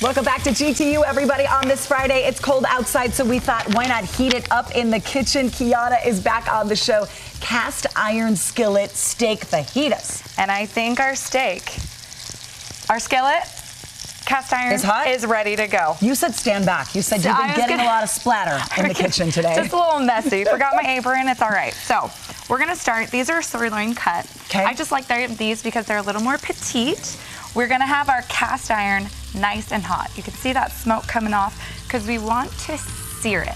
Welcome back to GTU, everybody. On this Friday, it's cold outside, so we thought, why not heat it up in the kitchen? Kiana is back on the show. Cast Iron Skillet Steak Fajitas. And I think our skillet, cast iron, is ready to go. You said stand back. You said you've been getting a lot of splatter in the kitchen today. Just a little messy. Forgot my apron. It's all right. So we're going to start. These are sirloin cut. Okay. I just like these because they're a little more petite. We're going to have our cast iron nice and hot. You can see that smoke coming off because we want to sear it.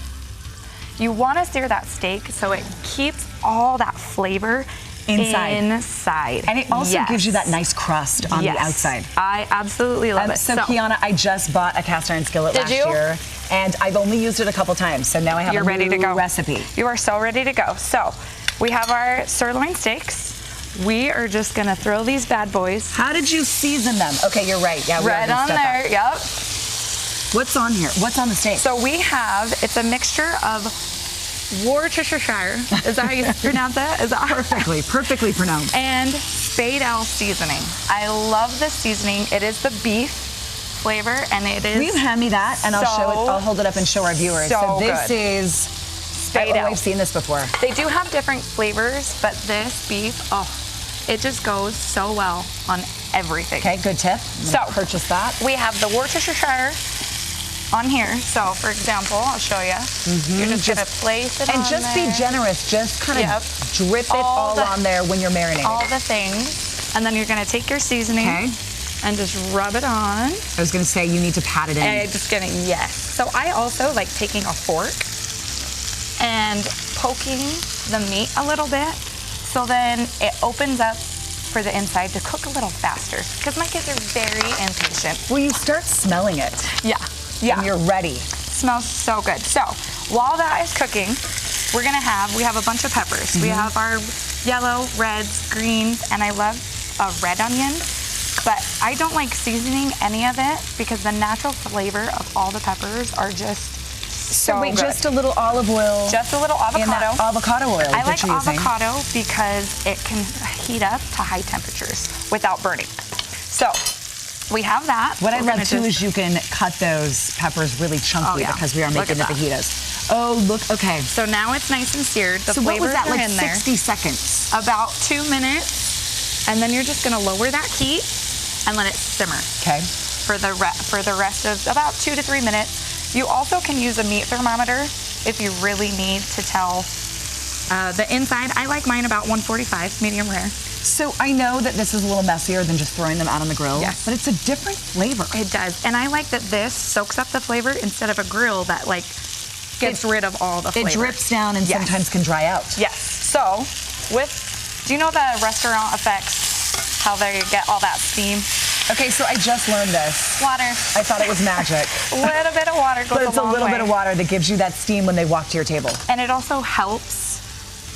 You want to sear that steak so it keeps all that flavor inside. And it also gives you that nice crust on the outside. I absolutely love it. So Kiana, I just bought a cast iron skillet last year, and I've only used it a couple times, so now I have a new recipe. You are so ready to go. So we have our sirloin steaks. We are just gonna throw these bad boys. How did you season them? Okay, you're right. Yeah, red on there. Yep. What's on here? What's on the steak? So we have, it's a mixture of Worcestershire. Is that how you pronounce it? Is that perfectly pronounced? And Spade Ale seasoning. I love this seasoning. It is the beef flavor, and it is. Will you hand me that, and I'll show it. I'll hold it up and show our viewers. So this is Spade Ale. I've seen this before. They do have different flavors, but this beef, it just goes so well on everything. Okay, good tip. So purchase that. We have the Worcestershire on here. So, for example, I'll show you. You're just gonna place it on there. And just be generous. Just kind of drip it all on there when you're marinating. All the things. And then you're gonna take your seasoning and just rub it on. I was gonna say, you need to pat it in. And just gonna, So I also like taking a fork and poking the meat a little bit, so then it opens up for the inside to cook a little faster, because my kids are very impatient. Well, you start smelling it. Yeah. And you're ready. Smells so good. So while that is cooking, we have a bunch of peppers. We have our yellow, reds, greens, and I love a red onion, but I don't like seasoning any of it because the natural flavor of all the peppers are just so good. Just a little olive oil. Just a little avocado. Avocado oil. I like avocado because it can heat up to high temperatures without burning. So we have that. What I love too is you can cut those peppers really chunky because we are making the fajitas. Oh, look, okay. So now it's nice and seared. The so what was that, like in 60 seconds? About 2 minutes. And then you're just gonna lower that heat and let it simmer. Okay. For the rest of about 2 to 3 minutes. You also can use a meat thermometer if you really need to tell the inside. I like mine about 145, medium rare. So I know that this is a little messier than just throwing them out on the grill, but it's a different flavor. It does, and I like that this soaks up the flavor instead of a grill that gets rid of all the flavor. It drips down and sometimes can dry out. Yes, so do you know the restaurant effects, how they get all that steam? Okay, so I just learned this. Water. I thought it was magic. A little bit of water goes a long way. But it's a little bit of water that gives you that steam when they walk to your table. And it also helps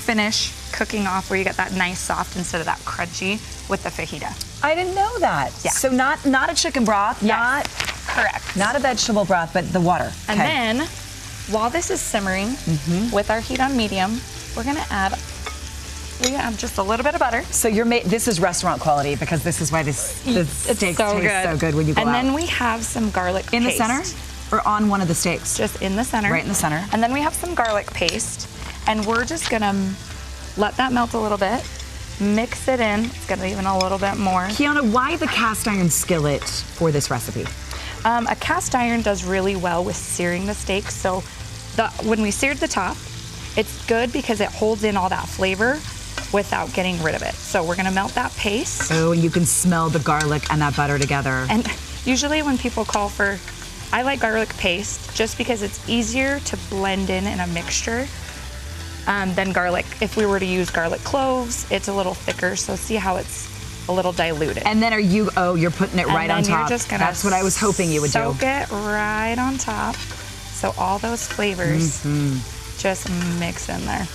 finish cooking off where you get that nice soft instead of that crunchy with the fajita. I didn't know that. Yeah. So not a chicken broth, correct. Not a vegetable broth, but the water. And then while this is simmering with our heat on medium, we're gonna add just a little bit of butter. So this is restaurant quality because this is why this steak tastes so good when you go out. And then we have some garlic in paste. the center or on one of the steaks? Just in the center. Right in the center. And then we have some garlic paste, and we're just gonna let that melt a little bit, mix it in. It's gonna even a little bit more. Kiana, why the cast iron skillet for this recipe? A cast iron does really well with searing the steak. So when we seared the top, it's good because it holds in all that flavor without getting rid of it. So we're gonna melt that paste. Oh, and you can smell the garlic and that butter together. And usually when people call for, I like garlic paste just because it's easier to blend in a mixture than garlic. If we were to use garlic cloves, it's a little thicker, so see how it's a little diluted. And then you're putting it right on top. You're just gonna That's what I was hoping you would do. Soak it right on top, so all those flavors just mix in there.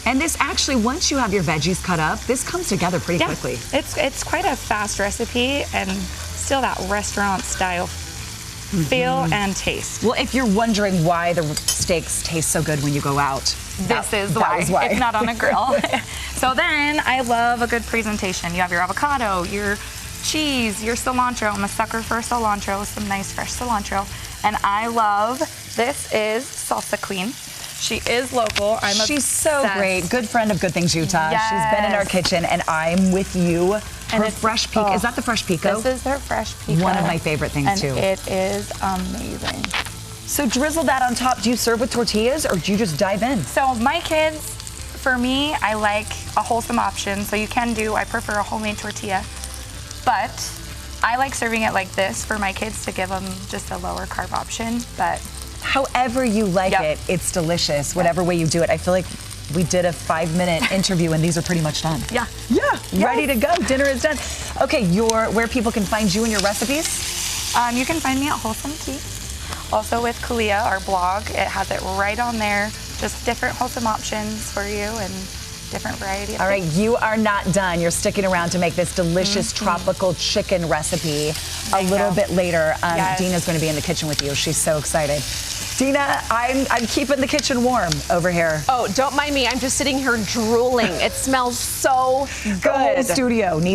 And this actually, once you have your veggies cut up, this comes together pretty quickly. It's quite a fast recipe and still that restaurant style feel and taste. Well, if you're wondering why the steaks taste so good when you go out, this is why. It's not on a grill. So then I love a good presentation. You have your avocado, your cheese, your cilantro. I'm a sucker for cilantro, some nice fresh cilantro. And I love, this is Salsa Queen. She is local. She's so great. Good friend of Good Things Utah. Yes. She's been in our kitchen, and I'm with you. Her fresh pico. Is that the fresh pico? This is her fresh pico. One of my favorite things, too. It is amazing. So drizzle that on top. Do you serve with tortillas, or do you just dive in? So my kids, for me, I like a wholesome option. So you can do, I prefer a homemade tortilla. But I like serving it like this for my kids to give them just a lower carb option. But however you like it, it's delicious. Whatever way you do it. I feel like we did a 5-minute interview and these are pretty much done. Yeah. Ready to go. Dinner is done. Okay, where people can find you and your recipes? You can find me at Wholesome Tea. Also with Kalia, our blog. It has it right on there. Just different wholesome options for you and different variety of All right, things. you are not done. You're sticking around to make this delicious tropical chicken recipe a little bit later. Dina's going to be in the kitchen with you. She's so excited. Dina, I'm keeping the kitchen warm over here. Oh, don't mind me. I'm just sitting here drooling. It smells so good. The whole studio needs